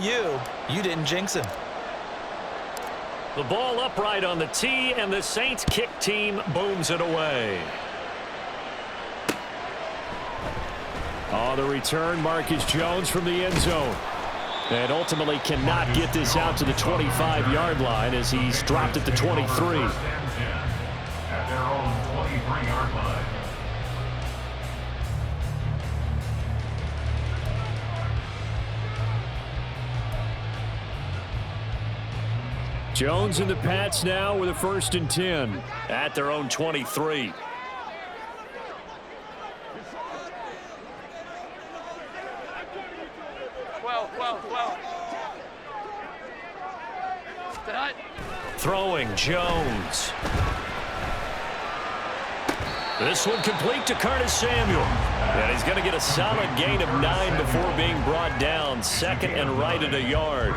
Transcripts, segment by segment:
You didn't jinx him. The ball upright on the tee, and the Saints kick team booms it away. Oh, the return, Marcus Jones from the end zone. And ultimately cannot get this out to the 25-yard line as he's dropped at the 23. At their own 23-yard line. Jones and the Pats now with a 1st and 10 at their own 23. Throwing Jones. This one complete to Curtis Samuel. And he's going to get a solid gain of 9 before being brought down. 2nd and right at a yard.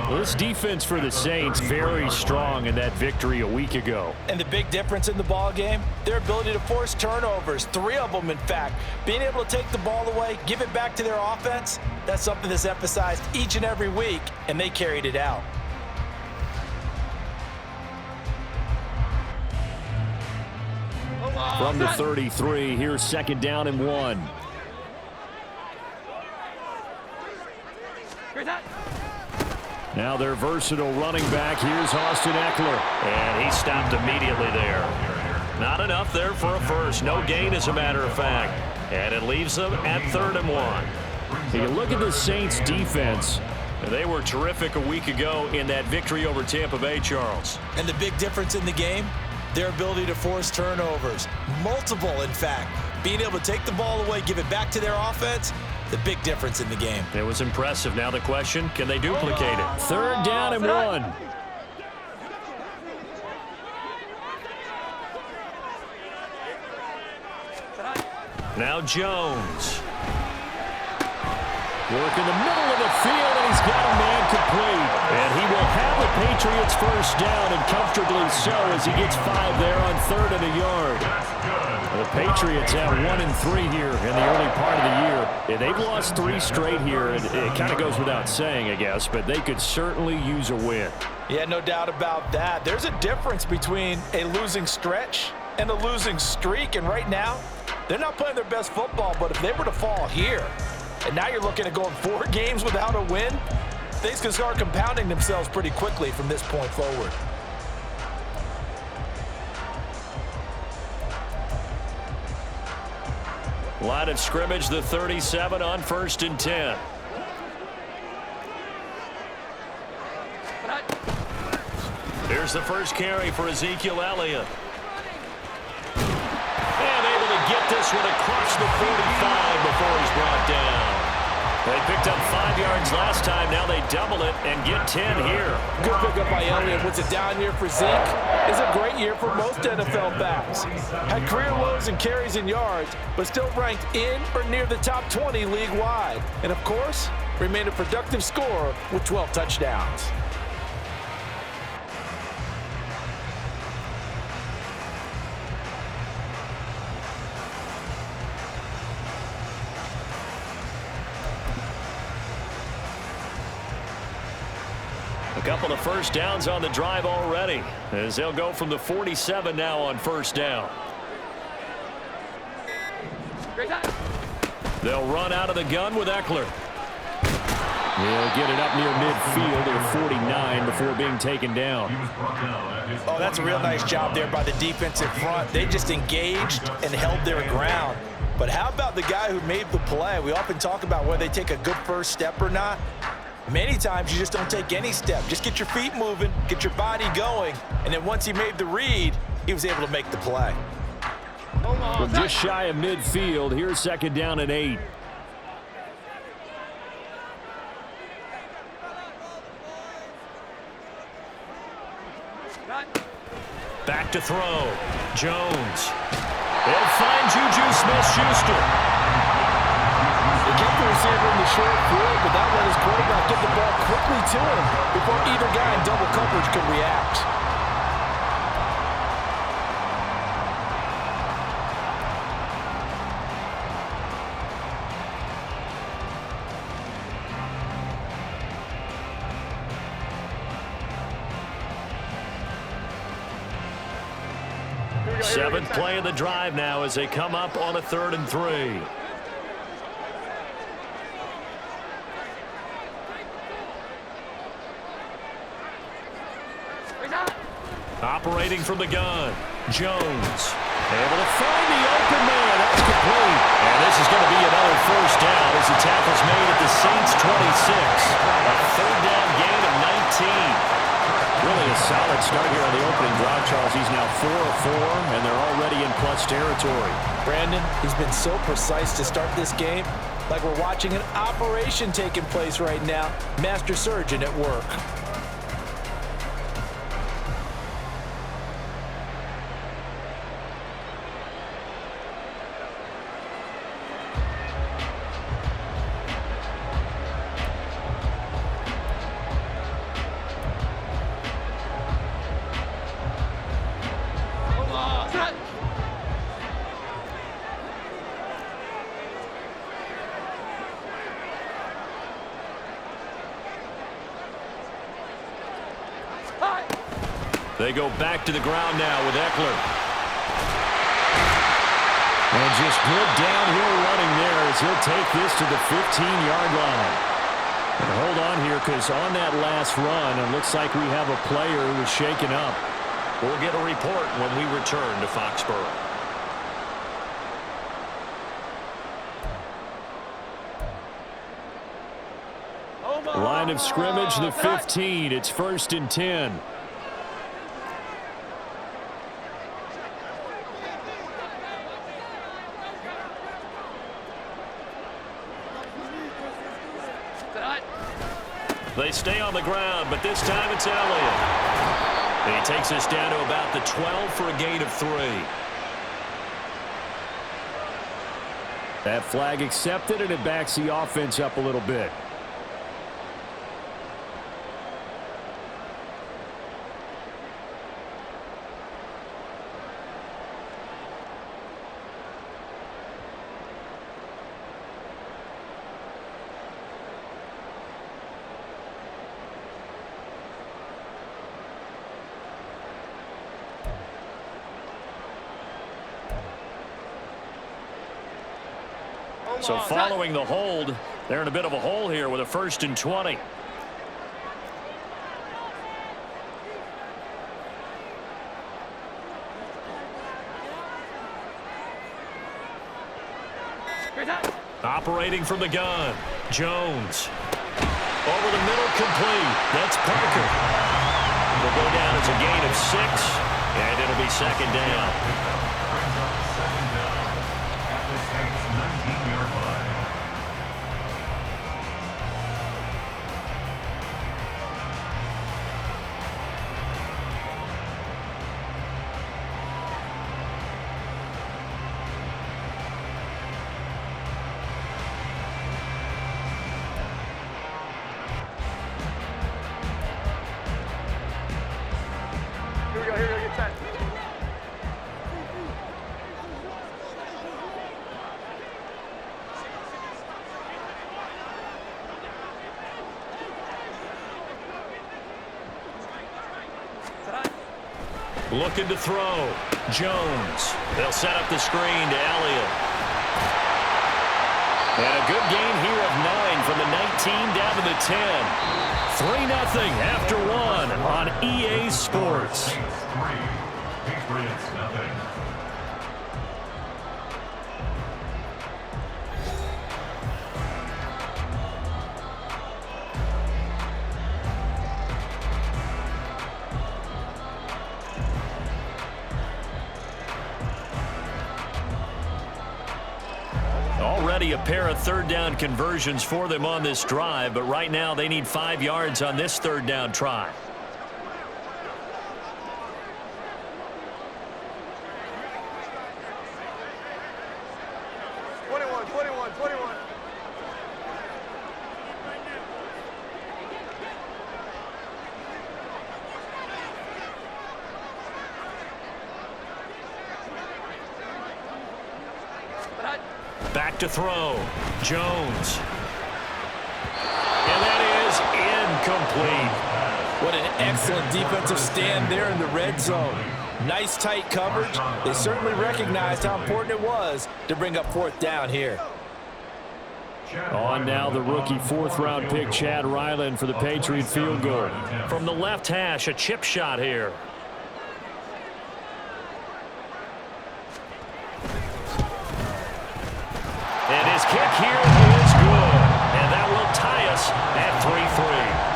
Well, this defense for the Saints very strong in that victory a week ago. And the big difference in the ball game, their ability to force turnovers, 3 of them in fact. Being able to take the ball away, give it back to their offense, that's something that's emphasized each and every week, and they carried it out. From the 33, here's 2nd down and 1. Now their versatile running back. Here's Austin Eckler. And he stopped immediately there. Not enough there for a first. No gain, as a matter of fact. And it leaves them at 3rd and 1. You look at the Saints defense. They were terrific a week ago in that victory over Tampa Bay, Charles. And the big difference in the game, their ability to force turnovers. Multiple, in fact. Being able to take the ball away, give it back to their offense, the big difference in the game. It was impressive. Now the question, can they duplicate it? 3rd down and 1. Now Jones. Work in the middle of the field, and he's got a man complete. And he will have the Patriots 1st down, and comfortably so, as he gets 5 there on 3rd and a yard. The Patriots have 1 and 3 here in the early part of the year. Yeah, they've lost 3 straight here, and it kind of goes without saying, I guess, but they could certainly use a win. Yeah, no doubt about that. There's a difference between a losing stretch and a losing streak, and right now, they're not playing their best football, but if they were to fall here, and now you're looking at going 4 games without a win, things can start compounding themselves pretty quickly from this point forward. Line of scrimmage, the 37 on 1st and 10. Here's the first carry for Ezekiel Elliott. And able to get this one across the 45 before he's brought down. They picked up 5 yards last time. Now they double it and get 10 here. Good pickup by Elliott. What's a down year for Zeke? It's a great year for most NFL backs. Had career lows in carries and yards, but still ranked in or near the top 20 league-wide. And, of course, remained a productive scorer with 12 touchdowns. A couple of 1st downs on the drive already, as they'll go from the 47 now on 1st down. They'll run out of the gun with Eckler. He'll get it up near midfield at 49 before being taken down. Oh, that's a real nice job there by the defensive front. They just engaged and held their ground. But how about the guy who made the play? We often talk about whether they take a good first step or not. Many times you just don't take any step. Just get your feet moving, get your body going, and then once he made the read, he was able to make the play. From just shy of midfield, here's 2nd down and 8. Back to throw. Jones. They'll find Juju Smith-Schuster. They kept the receiver in the short field, but that let his quarterback get the ball quickly to him before either guy in double coverage could react. Seventh play of the drive now as they come up on a 3rd and 3. Operating from the gun, Jones. Able to find the open man. That's complete. And this is going to be another first down as the tackle's made at the Saints 26. A 3rd down gain of 19. Really a solid start here on the opening drive, Charles. He's now 4 of 4, and they're already in plus territory. Brandon, he's been so precise to start this game, like we're watching an operation taking place right now. Master surgeon at work. They go back to the ground now with Eckler. And just good downhill running there as he'll take this to the 15-yard line. And hold on here, because on that last run, it looks like we have a player who was shaken up. We'll get a report when we return to Foxborough. Line of scrimmage, the 15. It's 1st and 10. They stay on the ground, but this time it's Elliott. He takes us down to about the 12 for a gain of 3. That flag accepted, and it backs the offense up a little bit. So following the hold, they're in a bit of a hole here with a 1st and 20. Operating from the gun, Jones. Over the middle, complete. That's Parker. It'll go down as a gain of 6, and it'll be 2nd down. Looking to throw. Jones. They'll set up the screen to Elliott. And a good gain here of 9 from the 19 down to the 10. 3-0 after 1 on EA Sports. Patriots nothing. Already a pair of 3rd down conversions for them on this drive, but right now they need 5 yards on this 3rd down try. Back to throw. Jones. And that is incomplete. What an excellent defensive stand there in the red zone. Nice tight coverage. They certainly recognized how important it was to bring up fourth down here. On now the rookie fourth-round pick, Chad Ryland, for the Patriot field goal. From the left hash, a chip shot here. And his kick here is good. And that will tie us at 3-3.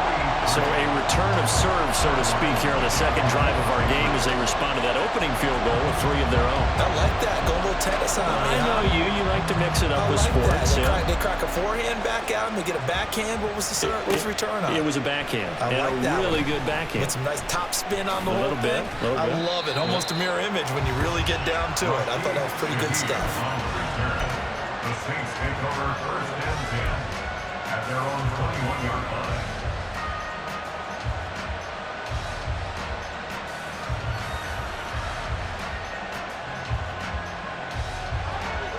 So a return of serve, so to speak, here on the second drive of our game as they respond to that opening field goal with 3 of their own. I like that. Go a little tennis on me. I know you. You like to mix it up with like sports. They crack a forehand back out and they get a backhand. What was the return on? It was a backhand. I like and that a really one. good backhand. With some nice top spin on the A whole little bit. thing. I love it. Almost a mirror image when you really get down to it. I thought that was pretty good stuff. The Saints take over first and 10 at their own 21-yard line.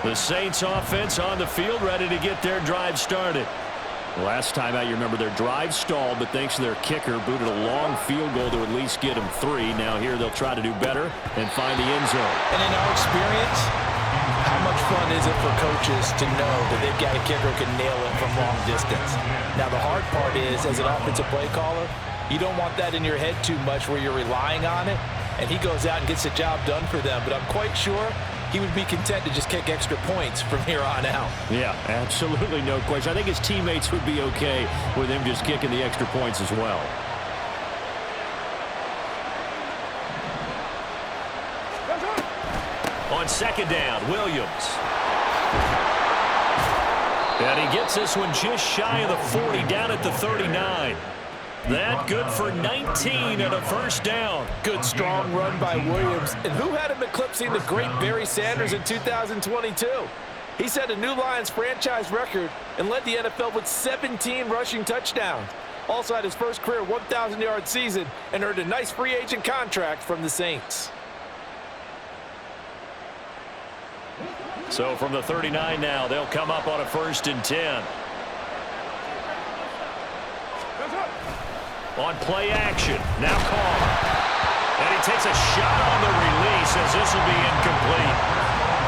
The Saints offense on the field, ready to get their drive started. Last time out, you remember their drive stalled, but thanks to their kicker, booted a long field goal to at least get them 3. Now here they'll try to do better and find the end zone. And in our experience, how much fun is it for coaches to know that they've got a kicker who can nail it from long distance? Now the hard part is, as an offensive play caller, you don't want that in your head too much where you're relying on it, and he goes out and gets the job done for them. But I'm quite sure he would be content to just kick extra points from here on out. Yeah, absolutely no question. I think his teammates would be okay with him just kicking the extra points as well. On second down, Williams. And he gets this one just shy of the 40, down at the 39. That good for 19 and a first down. Good strong run by Williams. And who had him eclipsing the great Barry Sanders in 2022? He set a new Lions franchise record and led the NFL with 17 rushing touchdowns. Also had his first career 1,000-yard season and earned a nice free agent contract from the Saints. So from the 39 now, they'll come up on a 1st and 10. On play action, now Carr. And he takes a shot on the release as this will be incomplete.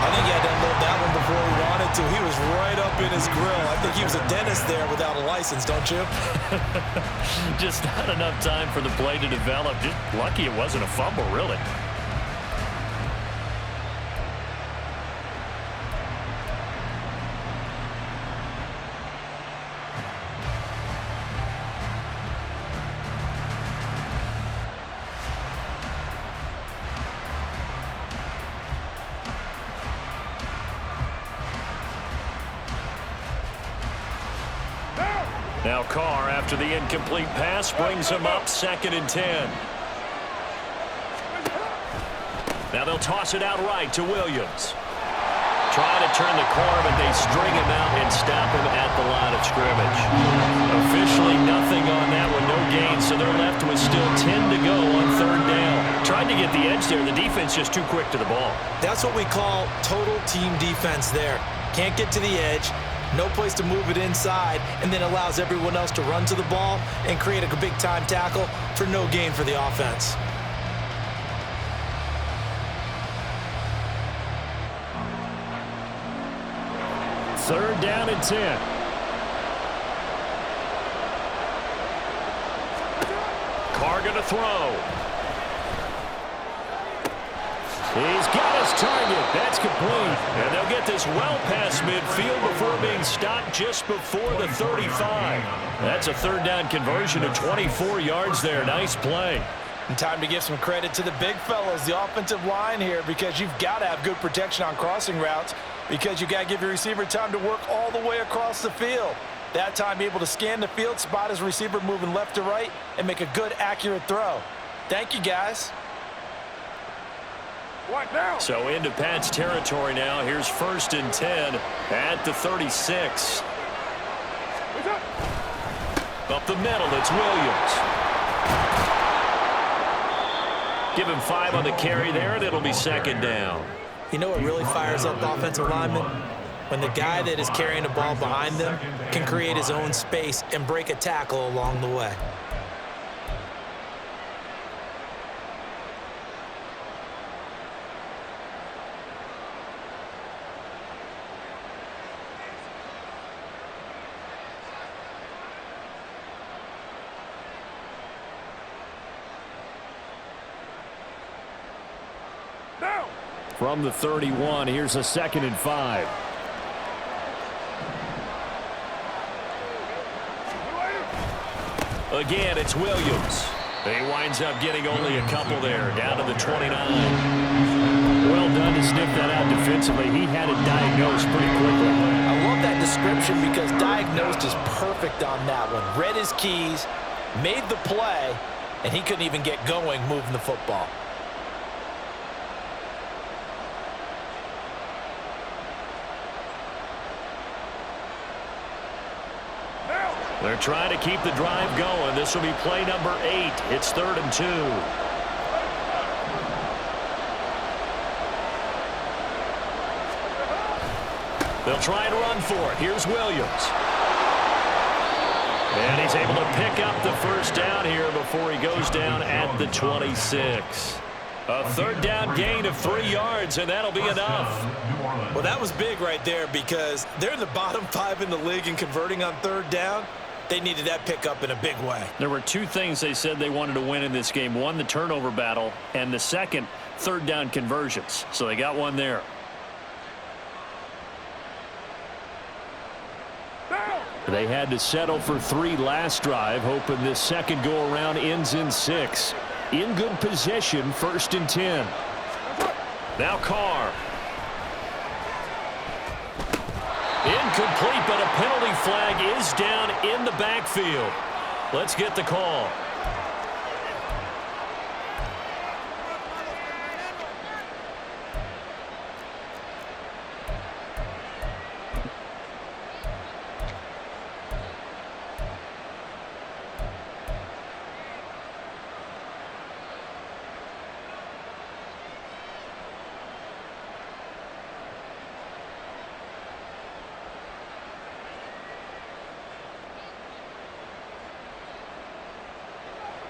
I think he had to unload that one before he wanted to. He was right up in his grill. I think he was a dentist there without a license, don't you? Just not enough time for the play to develop. Just lucky it wasn't a fumble, really. Now Carr, after the incomplete pass, brings him up 2nd and 10. Now they'll toss it out right to Williams. Trying to turn the corner, but they string him out and stop him at the line of scrimmage. Officially nothing on that one, no gain, so they're left with still 10 to go on 3rd down. Tried to get the edge there. The defense just too quick to the ball. That's what we call total team defense there. Can't get to the edge. No place to move it inside, and then allows everyone else to run to the ball and create a big-time tackle for no gain for the offense. Third down and 10. Carr going to throw. He's got his target. That's complete. And they'll get this well past midfield before being stopped just before the 35. That's a 3rd down conversion of 24 yards there. Nice play. And time to give some credit to the big fellas, the offensive line here, because you've got to have good protection on crossing routes, because you got to give your receiver time to work all the way across the field. That time, be able to scan the field, spot his receiver moving left to right, and make a good, accurate throw. Thank you, guys. So into Pat's territory now. Here's 1st and 10 at the 36. Up the middle, it's Williams. Give him 5 on the carry there, and it'll be 2nd down. You know what really fires up offensive linemen? When the guy that is carrying the ball behind them can create his own space and break a tackle along the way. From the 31, here's a 2nd and 5. Again, it's Williams. He winds up getting only a couple there, down to the 29. Well done to sniff that out defensively. He had it diagnosed pretty quickly. I love that description because diagnosed is perfect on that one. Read his keys, made the play, and he couldn't even get going moving the football. They're trying to keep the drive going. This will be play number 8. It's 3rd and 2. They'll try and run for it. Here's Williams. And he's able to pick up the first down here before he goes down at the 26. A 3rd down gain of 3 yards, and that'll be enough. Well, that was big right there because they're in the bottom 5 in the league in converting on 3rd down. They needed that pickup in a big way. There were 2 things they said they wanted to win in this game. One, the turnover battle, and the second, 3rd down conversions. So they got one there. They had to settle for 3 last drive, hoping this second go-around ends in 6. In good position, 1st and 10. Now Carr. Incomplete, but a penalty flag is down in the backfield. Let's get the call.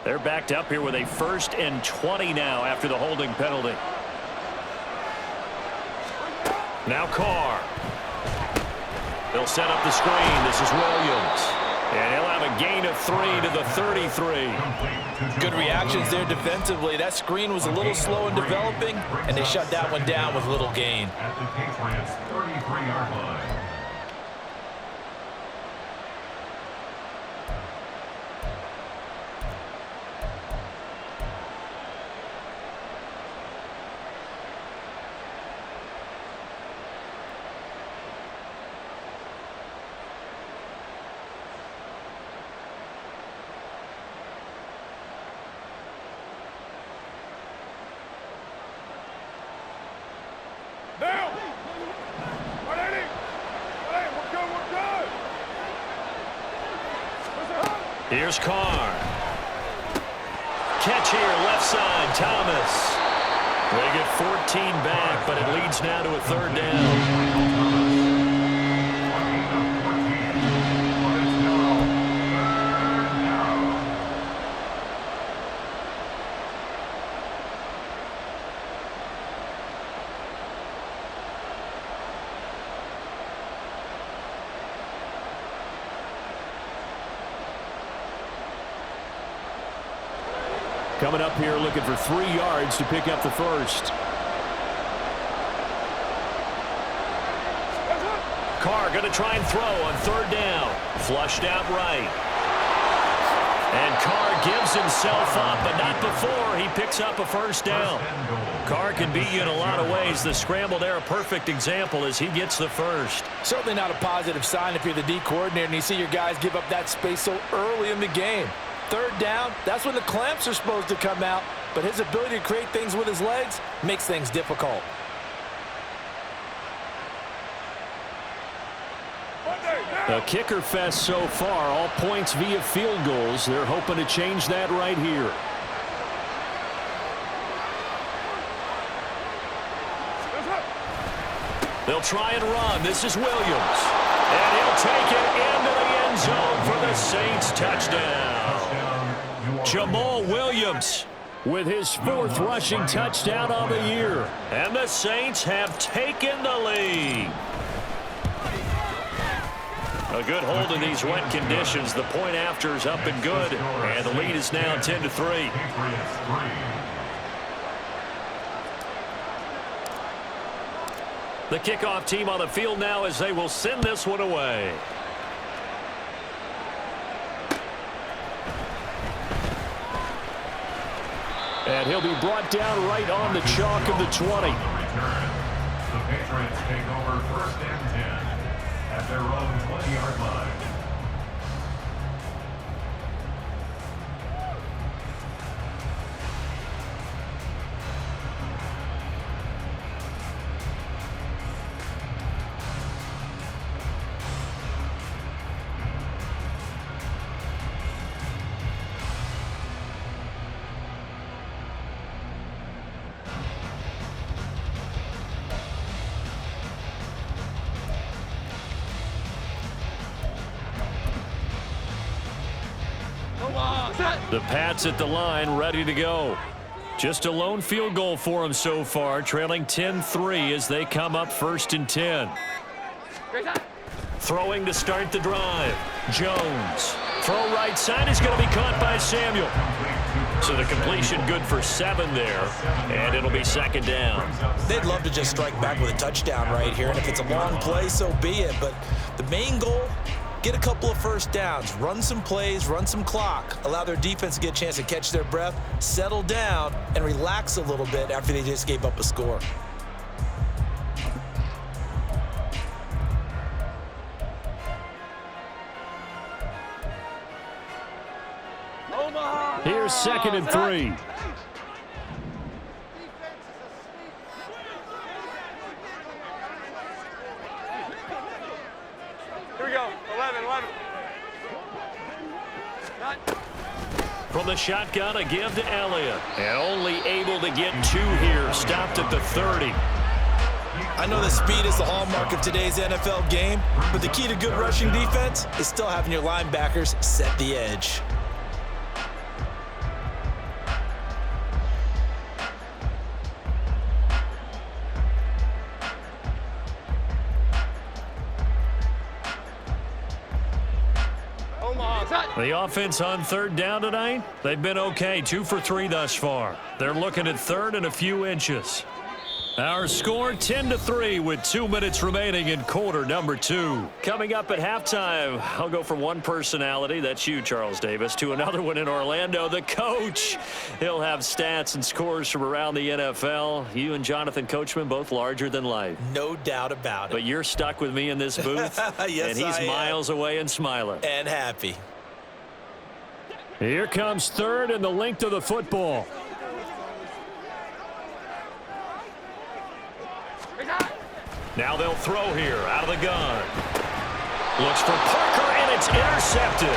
They're backed up here with a 1st and 20 now after the holding penalty. Now Carr. They'll set up the screen. This is Williams. And he'll have a gain of 3 to the 33. Good reactions there defensively. That screen was a little slow in developing, and they shut that one down with little gain. At the Patriots' 33-yard line. Here's Carr. Catch here, left side, Thomas. They get 14 back, but it leads now to a 3rd down. Coming up here looking for 3 yards to pick up the 1st. Carr going to try and throw on 3rd down. Flushed out right. And Carr gives himself up, but not before he picks up a 1st down. Carr can beat you in a lot of ways. The scramble there, a perfect example as he gets the 1st. Certainly not a positive sign if you're the D coordinator and you see your guys give up that space so early in the game. 3rd down, that's when the clamps are supposed to come out, but his ability to create things with his legs makes things difficult. A kicker fest so far, all points via field goals. They're hoping to change that right here. They'll try and run. This is Williams. And he'll take it into the end zone for the Saints touchdown. Jamal Williams with his 4th rushing touchdown on the year. And the Saints have taken the lead. A good hold in these wet conditions. The point after is up and good. And the lead is now 10-3. The kickoff team on the field now as they will send this one away. And he'll be brought down right on the chalk of the 20. The Patriots take over 1st and 10 at their own 20-yard line. The Pats at the line, ready to go. Just a lone field goal for them so far, trailing 10-3 as they come up 1st and 10. Throwing to start the drive. Jones. Throw right side is going to be caught by Samuel. So the completion good for 7 there, and it'll be 2nd down. They'd love to just strike back with a touchdown right here, and if it's a long play, so be it. But the main goal, get a couple of 1st downs, run some plays, run some clock, allow their defense to get a chance to catch their breath, settle down, and relax a little bit after they just gave up a score. Here's 2nd and 3. Here we go. 11. From the shotgun, a give to Elliott. And only able to get 2 here. Stopped at the 30. I know that speed is the hallmark of today's NFL game, but the key to good rushing defense is still having your linebackers set the edge. The offense on 3rd down tonight, they've been okay, 2 for 3 thus far. They're looking at 3rd and a few inches. Our score 10-3 with 2 minutes remaining in quarter number 2. Coming up at halftime, I'll go from one personality, that's you, Charles Davis, to another one in Orlando, the coach. He'll have stats and scores from around the NFL. You and Jonathan Coachman both larger than life. No doubt about it. But you're stuck with me in this booth, yes, and he's miles away and smiling. And happy. Here comes 3rd and the length of the football. Now they'll throw here out of the gun. Looks for Parker, and it's intercepted.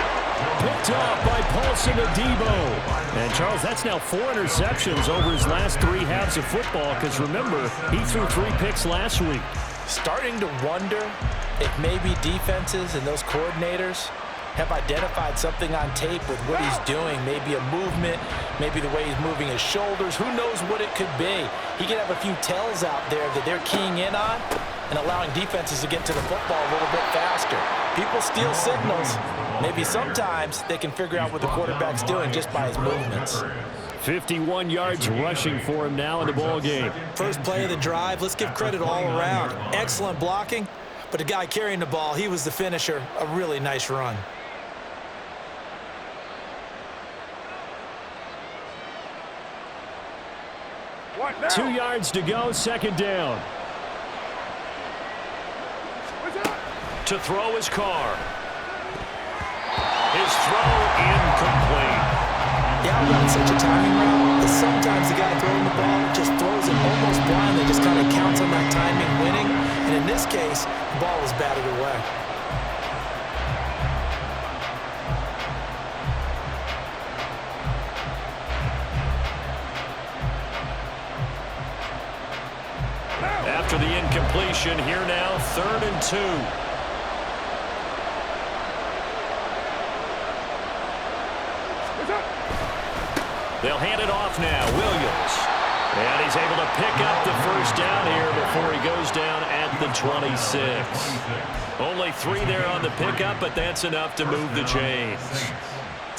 Picked off by Paulson Adebo. And, Charles, that's now 4 interceptions over his last 3 halves of football because, remember, he threw 3 picks last week. Starting to wonder if maybe defenses and those coordinators have identified something on tape with what he's doing. Maybe a movement, maybe the way he's moving his shoulders. Who knows what it could be? He could have a few tells out there that they're keying in on and allowing defenses to get to the football a little bit faster. People steal signals. Maybe sometimes they can figure out what the quarterback's doing just by his movements. 51 yards rushing for him now in the ball game. First play of the drive, let's give credit all around. Excellent blocking, but the guy carrying the ball, he was the finisher. A really nice run. 2 yards to go, 2nd down. To throw his car. His throw incomplete. The out route is such a timing route that sometimes the guy throwing the ball just throws it almost blindly, just kind of counts on that timing winning. And in this case, the ball was batted away. After the incompletion, here now, 3rd and 2. They'll hand it off now. Williams. And he's able to pick up the 1st down here before he goes down at the 26. Only 3 there on the pickup, but that's enough to move the chains.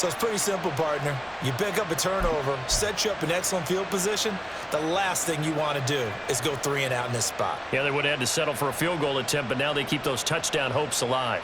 So it's pretty simple, partner. You pick up a turnover, set you up in excellent field position. The last thing you want to do is go 3 and out in this spot. Yeah, they would have had to settle for a field goal attempt, but now they keep those touchdown hopes alive.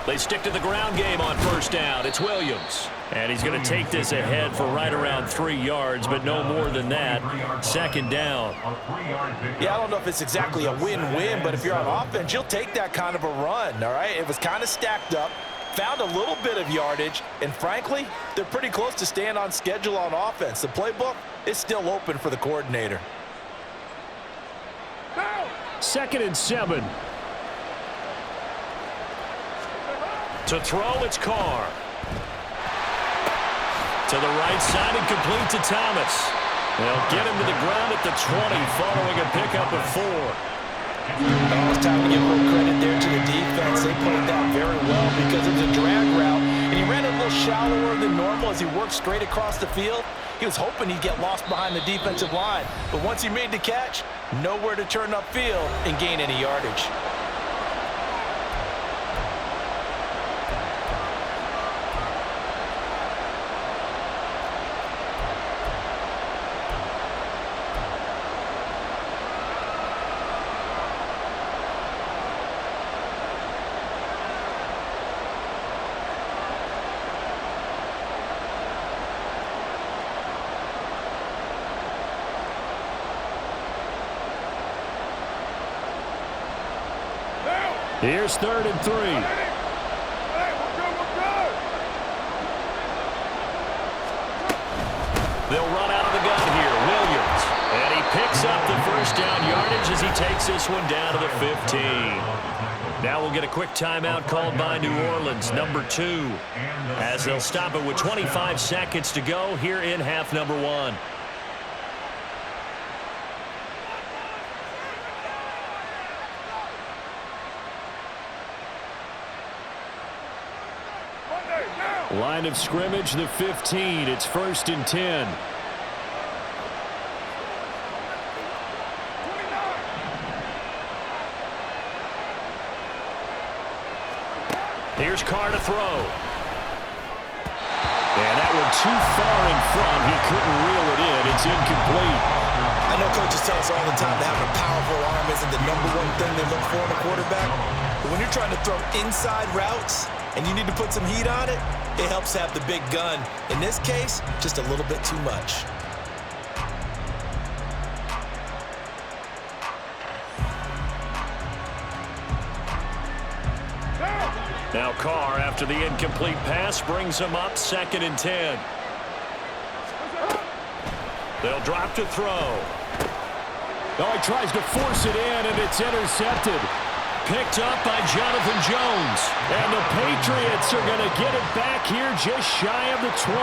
They stick to the ground game on first down. It's Williams. And he's going to take this ahead for right around 3 yards, but no more than that. Second down. Yeah, I don't know if it's exactly a win-win, but if you're on offense, you'll take that kind of a run, all right? It was kind of stacked up, found a little bit of yardage, and frankly, they're pretty close to staying on schedule on offense. The playbook is still open for the coordinator. 2nd and 7. To throw, it's Carr. To the right side and complete to Thomas. They'll get him to the ground at the 20 following a pickup of 4. Oh, it's time to give a little credit there to the defense. They played that very well because it was a drag route, and he ran a little shallower than normal as he worked straight across the field. He was hoping he'd get lost behind the defensive line, but once he made the catch, nowhere to turn upfield and gain any yardage. Here's 3rd and 3. They'll run out of the gun here. Williams. And he picks up the first down yardage as he takes this one down to the 15. Now we'll get a quick timeout called by New Orleans, number 2, as they'll stop it with 25 seconds to go here in half number 1. Line of scrimmage, the 15. It's 1st and 10. Here's Carr to throw. And that one too far in front. He couldn't reel it in. It's incomplete. I know coaches tell us all the time that having a powerful arm isn't the #1 thing they look for in a quarterback. But when you're trying to throw inside routes and you need to put some heat on it, it helps have the big gun. In this case, just a little bit too much. Now Carr, after the incomplete pass, brings him up 2nd and 10. They'll drop to throw. Oh, he tries to force it in, and it's intercepted. Picked up by Jonathan Jones. And the Patriots are going to get it back here just shy of the 20.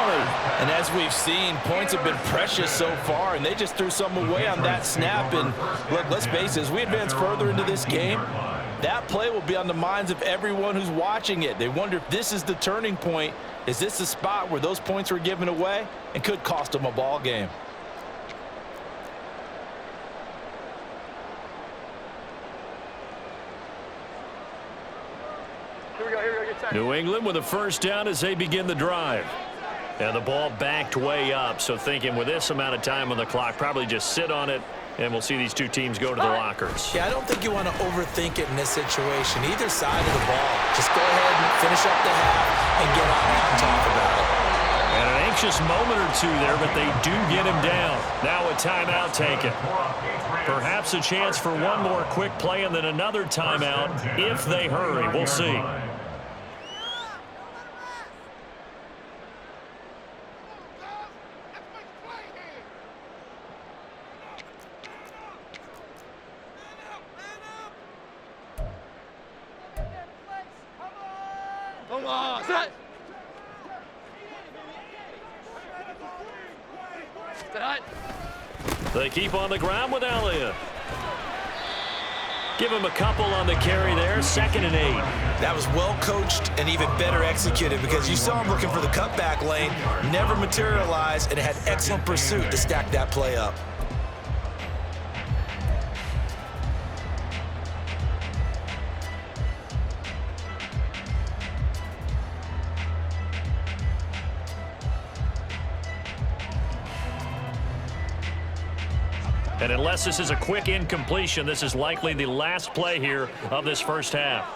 And as we've seen, points have been precious so far, and they just threw some away on that snap. And look, let's face it, as we advance further into this game, that play will be on the minds of everyone who's watching it. They wonder if this is the turning point. Is this the spot where those points were given away and could cost them a ball game? New England with a first down as they begin the drive. And the ball backed way up, so thinking with this amount of time on the clock, probably just sit on it, and we'll see these two teams go to the lockers. Yeah, I don't think you want to overthink it in this situation. Either side of the ball. Just go ahead and finish up the half and get on out and talk about it. And an anxious moment or two there, but they do get him down. Now a timeout taken. Perhaps a chance for one more quick play and then another timeout if they hurry. We'll see. Come on, set. They keep on the ground with Elliott. Give him a couple on the carry there, 2nd and 8. That was well coached and even better executed because you saw him looking for the cutback lane, never materialized, and had excellent pursuit to stack that play up. And unless this is a quick incompletion, this is likely the last play here of this first half.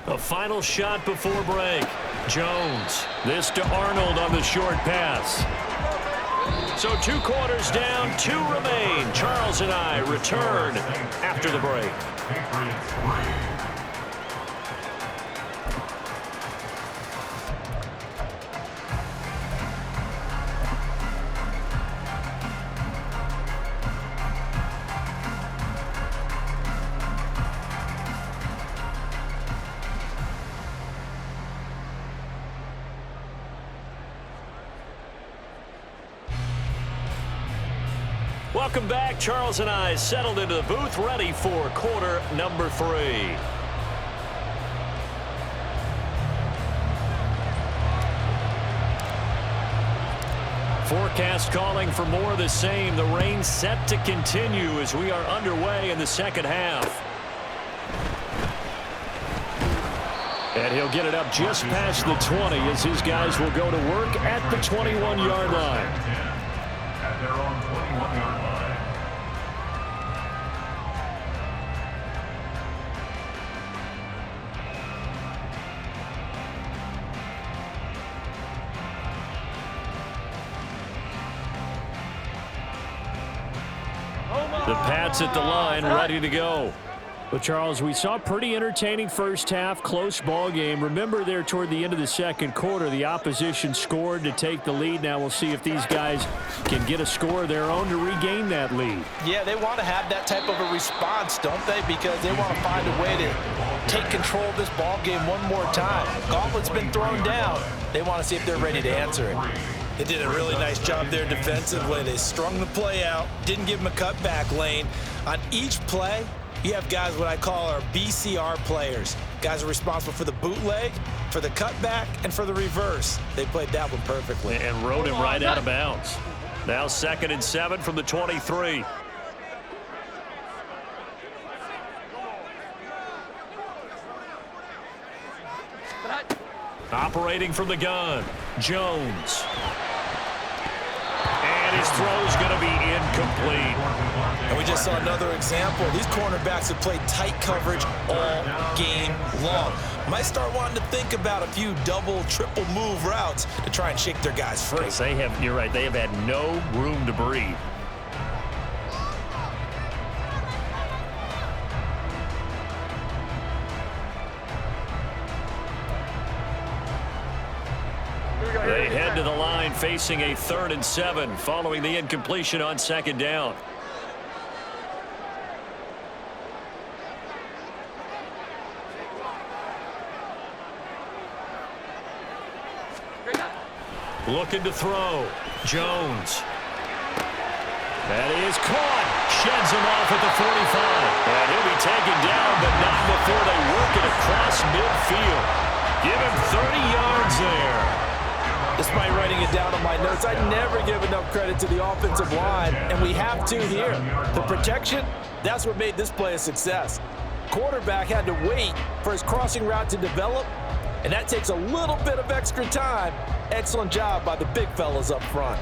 A final shot before break. Jones. This to Arnold on the short pass. So 2 quarters down, 2 remain. Charles and I return after the break. Welcome back. Charles and I settled into the booth, ready for quarter number 3. Forecast calling for more of the same. The rain set to continue as we are underway in the second half. And he'll get it up just past the 20 as his guys will go to work at the 21-yard line. At their own 21-yard line. The Pats at the line, ready to go. But, Charles, we saw a pretty entertaining first half, close ball game. Remember there toward the end of the second quarter, the opposition scored to take the lead. Now we'll see if these guys can get a score of their own to regain that lead. Yeah, they want to have that type of a response, don't they? Because they want to find a way to take control of this ball game one more time. Gauntlet's been thrown down. They want to see if they're ready to answer it. They did a really nice job there defensively. They strung the play out, didn't give them a cutback lane. On each play, you have guys what I call our BCR players. Guys are responsible for the bootleg, for the cutback, and for the reverse. They played that one perfectly. And rode him right out of bounds. Now 2nd and 7 from the 23. Operating from the gun, Jones. And his throw's going to be incomplete. And we just saw another example. These cornerbacks have played tight coverage all game long. Might start wanting to think about a few double, triple move routes to try and shake their guys free. They have, you're right, they have had no room to breathe. They head to the line facing a 3rd and 7 following the incompletion on 2nd down. Looking to throw. Jones. That is caught. Sheds him off at the 45. And he'll be taken down, but not before they work it across midfield. Give him 30 yards there. Despite writing it down on my notes, I never give enough credit to the offensive line, and we have to here. The protection, that's what made this play a success. Quarterback had to wait for his crossing route to develop, and that takes a little bit of extra time. Excellent job by the big fellas up front.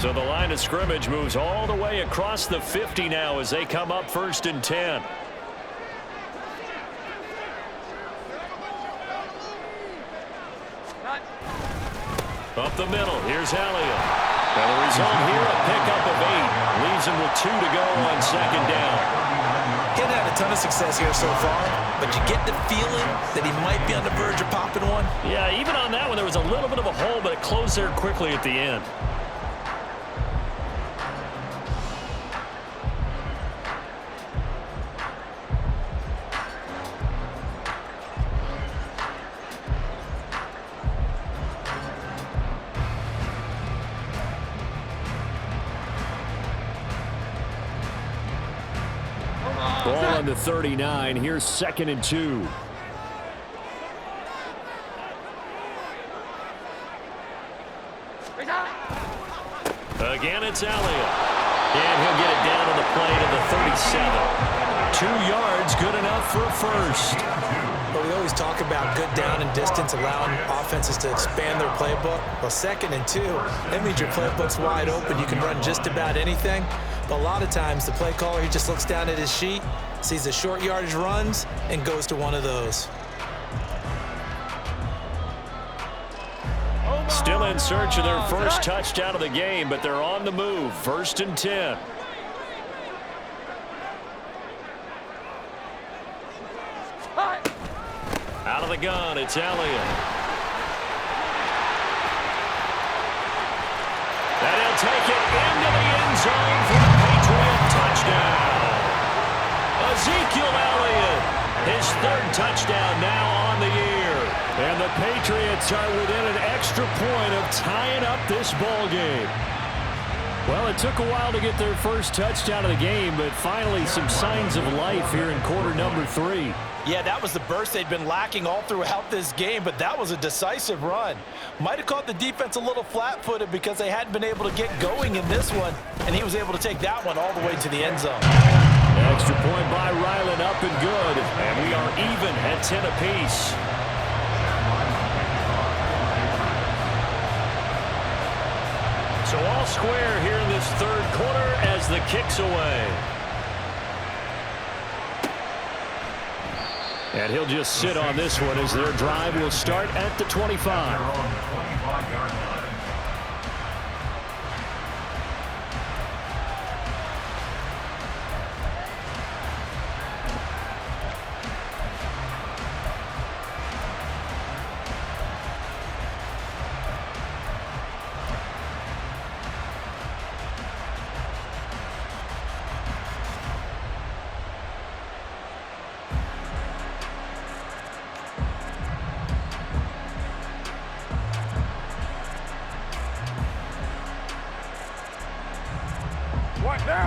So the line of scrimmage moves all the way across the 50 now as they come up 1st and 10. Up the middle, here's Elliott. And the result here, a pickup of 8. Leaves him with 2 to go on 2nd down. He hadn't had a ton of success here so far, but you get the feeling that he might be on the verge of popping one. Yeah, even on that one, there was a little bit of a hole, but it closed there quickly at the end. Ball on the 39. Here's 2nd and 2. Again, it's Elliott. And he'll get it down to the play to the 37. 2 yards, good enough for a first. But we always talk about good down and distance, allowing offenses to expand their playbook. Well, 2nd and 2, that means your playbook's wide open. You can run just about anything. But a lot of times, the play caller, he just looks down at his sheet, sees the short yardage runs, and goes to one of those. Still in search of their first touchdown of the game, but they're on the move. 1st and 10. Out of the gun, it's Elliott. And he'll take it into the end zone for the Patriot touchdown. Ezekiel Elliott, his 3rd touchdown now on the year. And the Patriots are within an extra point of tying up this ball game. Well, it took a while to get their first touchdown of the game, but finally some signs of life here in quarter number 3. Yeah, that was the burst they'd been lacking all throughout this game, but that was a decisive run. Might have caught the defense a little flat-footed because they hadn't been able to get going in this one, and he was able to take that one all the way to the end zone. Extra point by Ryland, up and good. And we are even at 10 apiece. So all square here in this 3rd quarter as the kick's away. And he'll just sit on this one as their drive will start at the 25.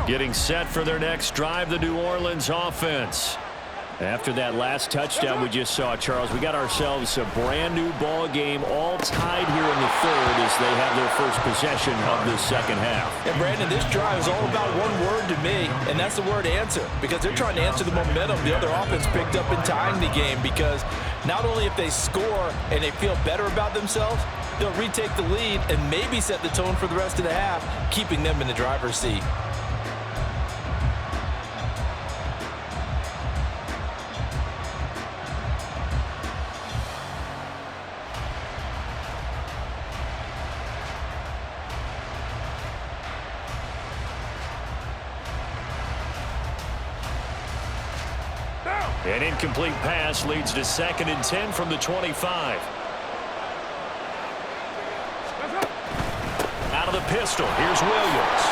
Getting set for their next drive, the New Orleans offense. After that last touchdown we just saw, Charles, we got ourselves a brand new ball game, all tied here in the 3rd as they have their first possession of the 2nd half. And Brandon, this drive is all about one word to me, and that's the word answer, because they're trying to answer the momentum the other offense picked up in tying the game, because not only if they score and they feel better about themselves, they'll retake the lead and maybe set the tone for the rest of the half, keeping them in the driver's seat. An incomplete pass leads to 2nd and 10 from the 25. Out of the pistol, here's Williams.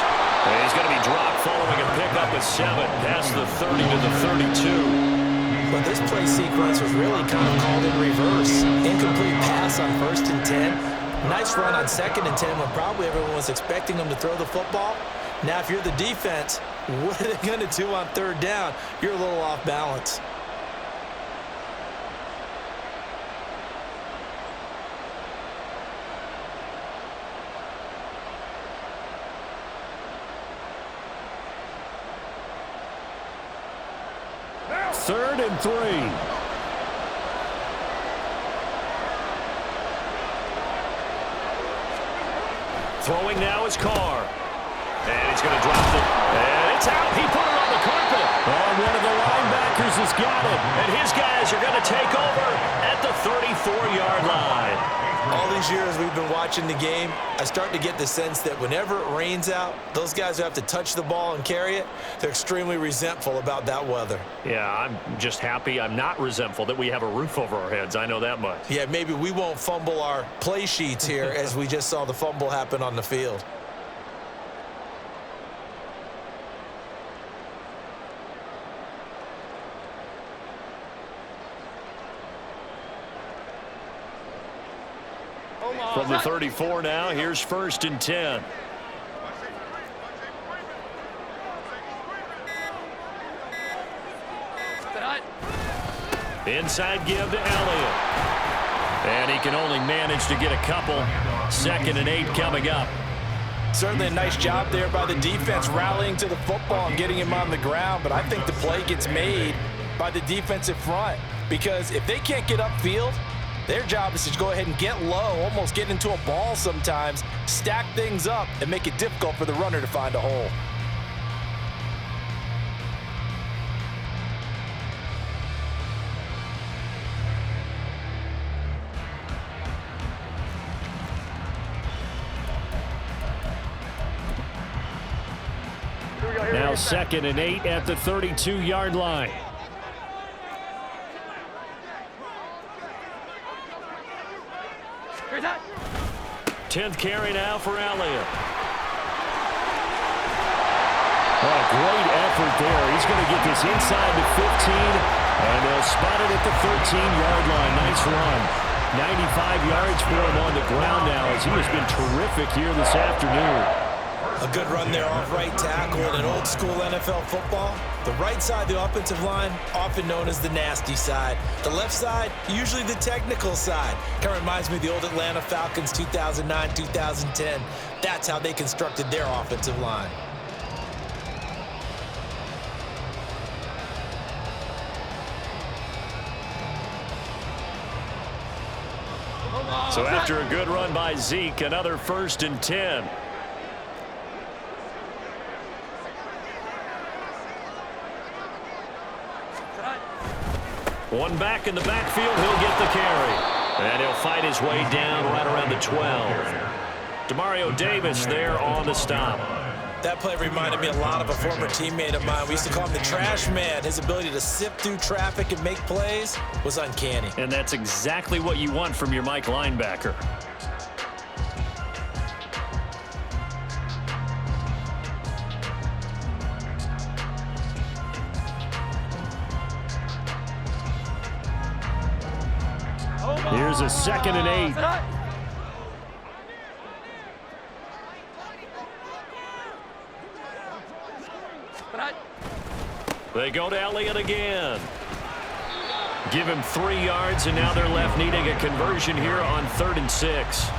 And he's going to be dropped following a pickup of 7 past the 30 to the 32. But this play sequence was really kind of called in reverse. Incomplete pass on 1st and 10. Nice run on 2nd and 10 when probably everyone was expecting them to throw the football. Now, if you're the defense, what are they going to do on 3rd down? You're a little off balance. Third and 3. Throwing now is Carr. And he's going to drop it. And it's out. He put it on the carpet. Oh, one of the linebackers has got it. And his guys are going to take over at the 34-yard line. All these years we've been watching the game, I start to get the sense that whenever it rains out, those guys who have to touch the ball and carry it, they're extremely resentful about that weather. Yeah, I'm just happy I'm not resentful that we have a roof over our heads. I know that much. Yeah, maybe we won't fumble our play sheets here as we just saw the fumble happen on the field. From the 34 now, here's 1st and 10. Inside give to Elliott. And he can only manage to get a couple. 2nd and 8 coming up. Certainly a nice job there by the defense rallying to the football and getting him on the ground, but I think the play gets made by the defensive front because if they can't get upfield, their job is to go ahead and get low, almost get into a ball sometimes, stack things up, and make it difficult for the runner to find a hole. Now 2nd and 8 at the 32-yard line. Tenth carry now for Elliott. What a great effort there. He's going to get this inside the 15, and they'll spot it at the 13-yard line. Nice run. 95 yards for him on the ground now as he has been terrific here this afternoon. A good run there off right tackle in an old school NFL football. The right side, the offensive line, often known as the nasty side. The left side, usually the technical side. Kind of reminds me of the old Atlanta Falcons 2009, 2010. That's how they constructed their offensive line. So after a good run by Zeke, another 1st and 10. One back in the backfield, he'll get the carry. And he'll fight his way down right around the 12. Demario Davis there on the stop. That play reminded me a lot of a former teammate of mine. We used to call him the trash man. His ability to sift through traffic and make plays was uncanny. And that's exactly what you want from your Mike linebacker. Here's a 2nd and 8. They go to Elliott again. Give him 3 yards, and now they're left needing a conversion here on 3rd and 6.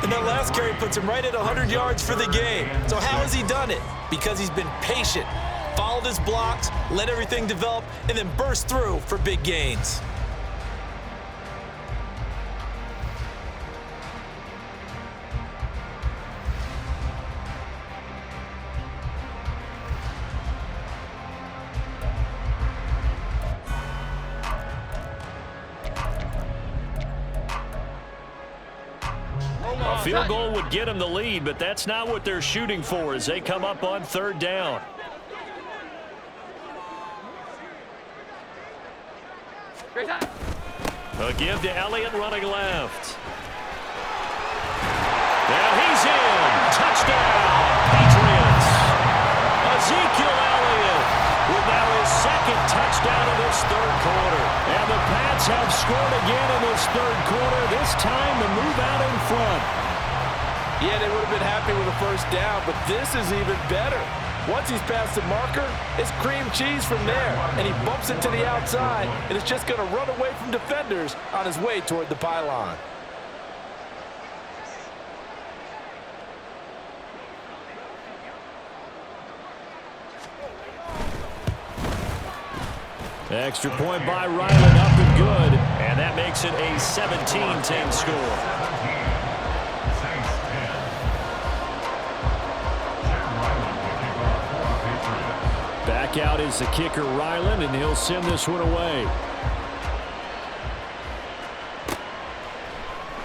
And that last carry puts him right at 100 yards for the game. So how has he done it? Because he's been patient, followed his blocks, let everything develop, and then burst through for big gains. A field goal would get them the lead, but that's not what they're shooting for as they come up on 3rd down. A give to Elliott running left. And he's in. Touchdown, Patriots. Ezekiel Elliott with now his 2nd touchdown of this 3rd quarter. And the Pats have scored again in this 3rd quarter. This time to move out in front. Yeah, they would have been happy with a 1st down, but this is even better. Once he's past the marker, it's cream cheese from there, and he bumps it to the outside, and it's just going to run away from defenders on his way toward the pylon. Extra point by Ryland, up and good. And that makes it a 17-10 score. Back out is the kicker, Ryland, and he'll send this one away.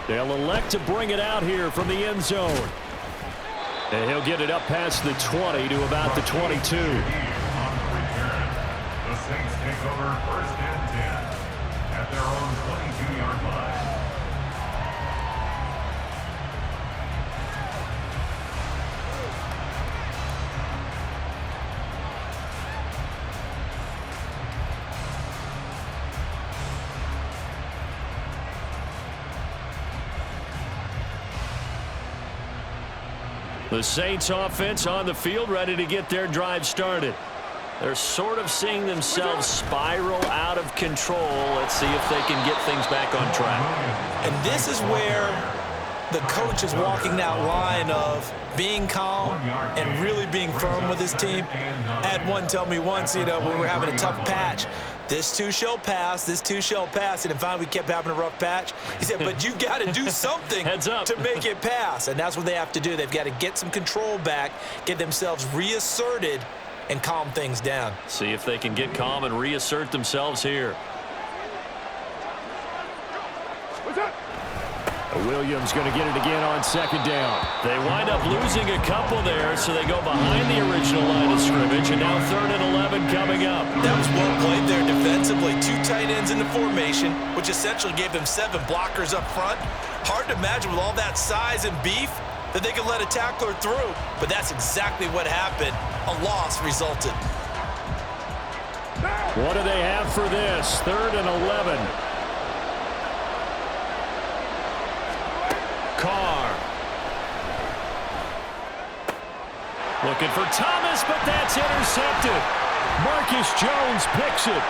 They'll elect to bring it out here from the end zone. And he'll get it up past the 20 to about the 22. The Saints take over 1st and 10 at their own 22-yard line. The Saints offense on the field, ready to get their drive started. They're sort of seeing themselves spiral out of control. Let's see if they can get things back on track. And this is where the coach is walking that line of being calm and really being firm with his team. I had one tell me once, when we were having a tough patch, this too shall pass, this too shall pass. And finally we kept having a rough patch. He said, but you got to do something to make it pass. And that's what they have to do. They've got to get some control back, get themselves reasserted, and calm things down. See if they can get calm and reassert themselves here. Williams going to get it again on second down. They wind up losing a couple there, so they go behind the original line of scrimmage, and now 3rd and 11 coming up. That was well played there defensively. 2 tight ends in the formation, which essentially gave them 7 blockers up front. Hard to imagine with all that size and beef that they could let a tackler through, but that's exactly what happened. A loss resulted. What do they have for this? 3rd and 11. Carr. Looking for Thomas, but that's intercepted. Marcus Jones picks it.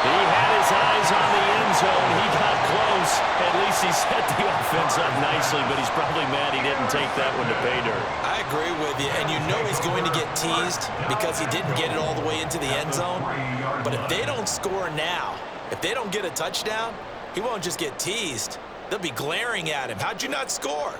He had his eyes on the end zone. He got close. At least he set the offense up nicely, but he's probably mad he didn't take that one to pay dirt. I agree with you, and you know he's going to get teased because he didn't get it all the way into the end zone. But if they don't score now, if they don't get a touchdown, he won't just get teased. They'll be glaring at him. How'd you not score?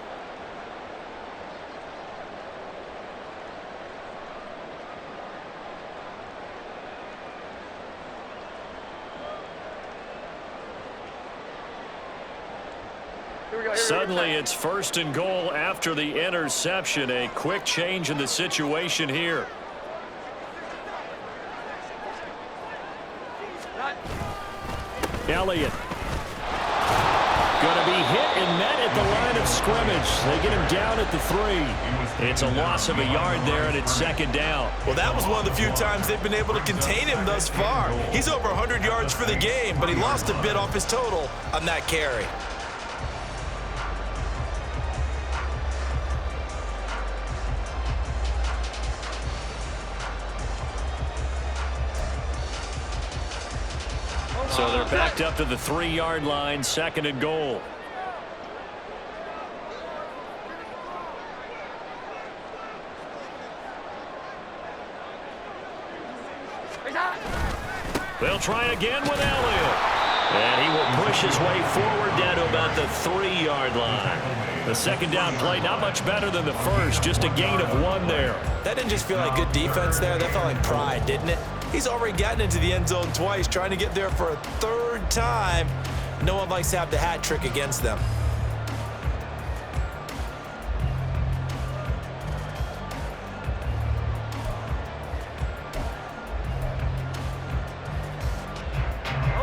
Suddenly it's 1st and goal after the interception. A quick change in the situation here. Elliott. Going to be hit and met at the line of scrimmage. They get him down at the 3. It's a loss of a yard there, and it's 2nd down. Well, that was one of the few times they've been able to contain him thus far. He's over 100 yards for the game, but he lost a bit off his total on that carry. So they're backed up to the 3-yard line, 2nd and goal. They'll try again with Elliott. And he will push his way forward down to about the 3-yard line. The 2nd down play, not much better than the first, just a gain of 1 there. That didn't just feel like good defense there. That felt like pride, didn't it? He's already gotten into the end zone twice, trying to get there for a 3rd time. No one likes to have the hat trick against them.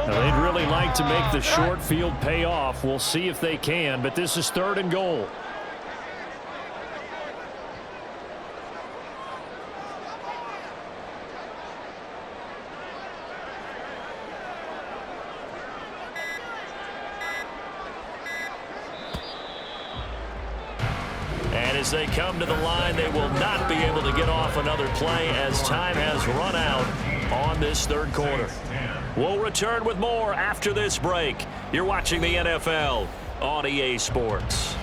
Now, they'd really like to make the short field pay off. We'll see if they can, but this is 3rd and goal. As they come to the line, they will not be able to get off another play as time has run out on this 3rd quarter. We'll return with more after this break. You're watching the NFL on EA Sports.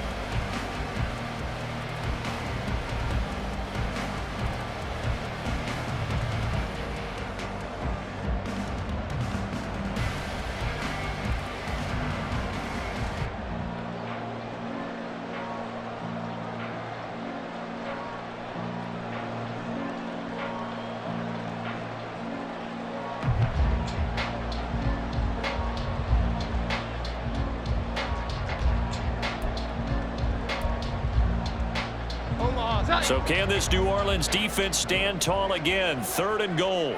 So can this New Orleans defense stand tall again? 3rd and goal.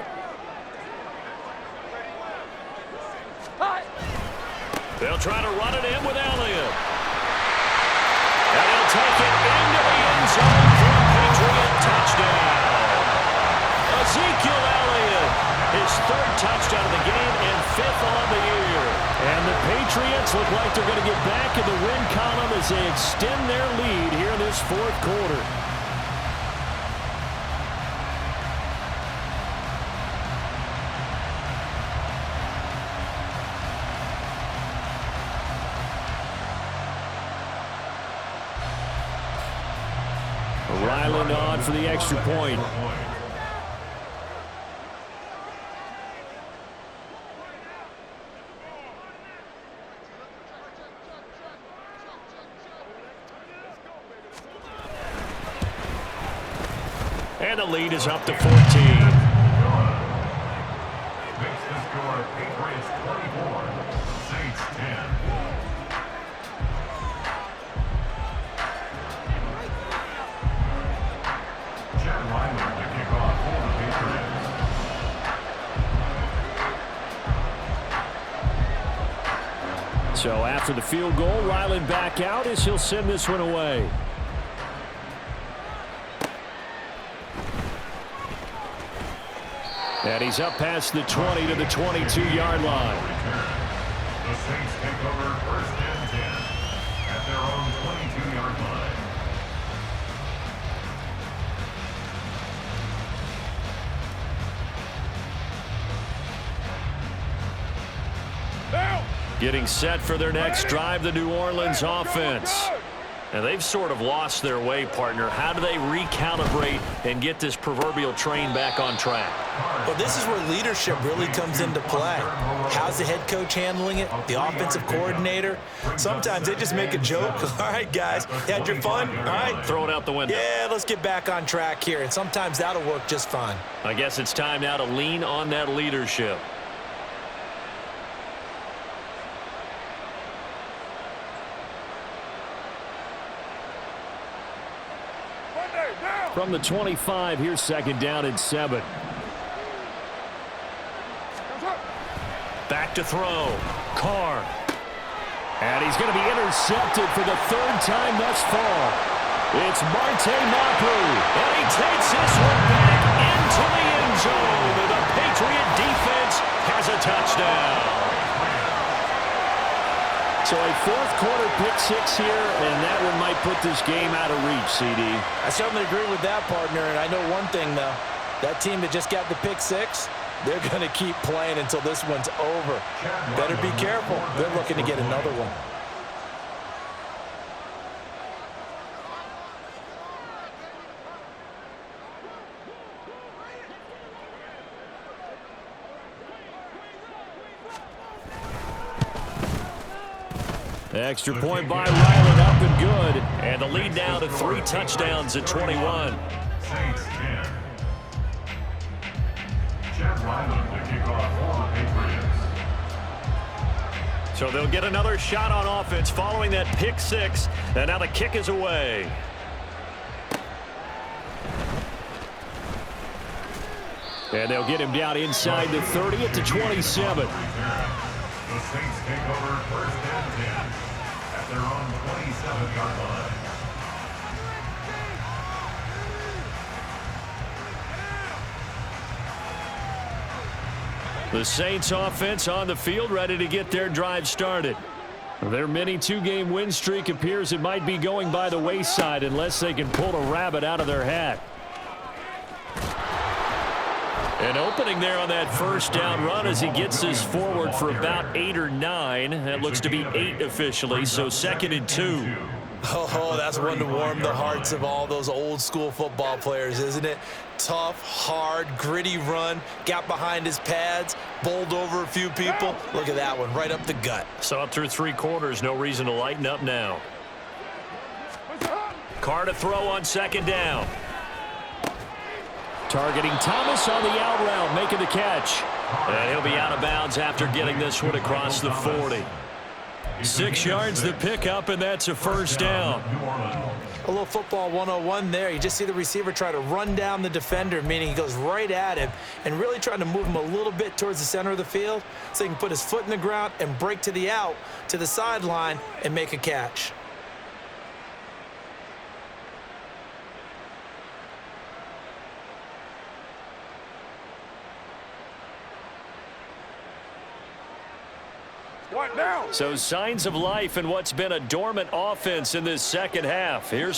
They'll try to run it in with Elliott. And he'll take it into the end zone for a Patriot touchdown. Ezekiel Elliott, his 3rd touchdown of the game and 5th on the year. And the Patriots look like they're going to get back in the win column as they extend their lead here in this 4th quarter. Ryland on for the extra point. And the lead is up to 14. Makes the score Patriots 24, Saints 10. Chad Ryland to kick off for the Patriots. So after the field goal, Ryland back out as he'll send this one away. And he's up past the 20 to the 22-yard line. The Saints take over first and 10 at their own 22-yard line. Getting set for their next drive, the New Orleans offense. And they've sort of lost their way, partner. How do they recalibrate and get this proverbial train back on track? Well, this is where leadership really comes into play. How's the head coach handling it? The offensive coordinator? Sometimes they just make a joke. All right, guys, you had your fun? All right. Throw it out the window. Yeah, let's get back on track here. And sometimes that'll work just fine. I guess it's time now to lean on that leadership. From the 25, here's second down and 7. Back to throw. Carr. And he's going to be intercepted for the third time thus far. It's Marte Mapu. And he takes this one back into the end zone. The Patriot defense has a touchdown. So a fourth-quarter pick-6 here, and that one might put this game out of reach, CD. I certainly agree with that, partner. And I know one thing, though. That team that just got the pick-6, they're going to keep playing until this one's over. Better be careful. They're looking to get another one. Extra point by Ryland, up and good. And the lead now to 3 touchdowns at 21. Saints 10. Chad Ryland to kick off for the Patriots. So they'll get another shot on offense following that pick-6. And now the kick is away. And they'll get him down inside the 30 at the 27. The Saints take over first and 10 at their own 27-yard line. The Saints offense on the field, ready to get their drive started. Their mini 2-game win streak appears it might be going by the wayside unless they can pull a rabbit out of their hat. An opening there on that first down run as he gets this forward for about 8 or 9. That looks to be 8 officially, so 2nd and 2. Oh, that's one to warm the hearts of all those old school football players, isn't it? Tough, hard, gritty run, got behind his pads, bowled over a few people. Look at that one, right up the gut. So up through 3 quarters, no reason to lighten up now. Carr to throw on 2nd down. Targeting Thomas on the out route, making the catch. And he'll be out of bounds after getting this one across the 40. 6 yards the pickup, and that's a first down. A little football 101 there. You just see the receiver try to run down the defender, meaning he goes right at him and really trying to move him a little bit towards the center of the field so he can put his foot in the ground and break to the out, to the sideline, and make a catch. What now? So signs of life in what's been a dormant offense in this second half. Here's